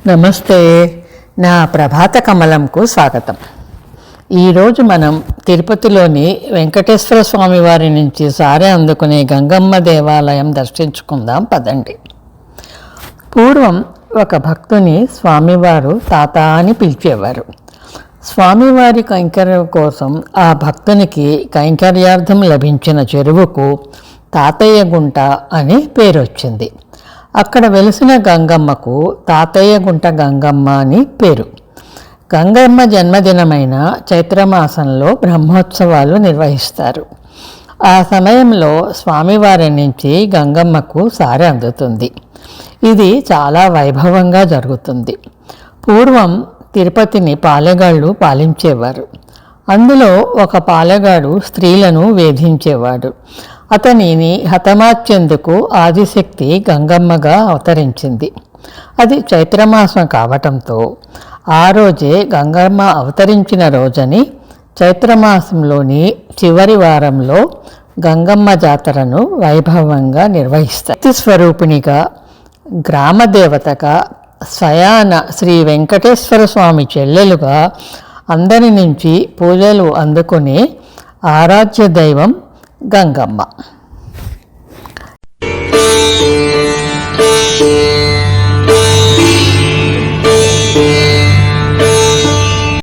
నమస్తే, నా ప్రభాత కమలంకు స్వాగతం. ఈరోజు మనం తిరుపతిలోని వెంకటేశ్వర స్వామి వారి నుంచి సారె అందుకునే గంగమ్మ దేవాలయం దర్శించుకుందాం పదండి. పూర్వం ఒక భక్తుని స్వామివారు తాత అని పిలిచేవారు. స్వామివారి కైంకర్యం కోసం ఆ భక్తునికి కైంకర్యార్థం లభించిన చెరువుకు తాతయ్య గుంట అని పేరు వచ్చింది. అక్కడ వెలిసిన గంగమ్మకు తాతయ్య గుంట గంగమ్మ అని పేరు. గంగమ్మ జన్మదినమైన చైత్రమాసంలో బ్రహ్మోత్సవాలు నిర్వహిస్తారు. ఆ సమయంలో స్వామివారి నుంచి గంగమ్మకు సారె అందుతుంది. ఇది చాలా వైభవంగా జరుగుతుంది. పూర్వం తిరుపతిని పాలెగాళ్ళు పాలించేవారు. అందులో ఒక పాలెగాడు స్త్రీలను వేధించేవాడు. అతనిని హతమార్చేందుకు ఆదిశక్తి గంగమ్మగా అవతరించింది. అది చైత్రమాసం కావటంతో ఆ రోజే గంగమ్మ అవతరించిన రోజని చైత్రమాసంలోని చివరి వారంలో గంగమ్మ జాతరను వైభవంగా నిర్వహిస్తారు. శక్తి స్వరూపిణిగా, గ్రామదేవతగా, స్వయాన శ్రీ వెంకటేశ్వర స్వామి చెల్లెలుగా అందరి నుంచి పూజలు అందుకునే ఆరాధ్య దైవం గంగమ్మ.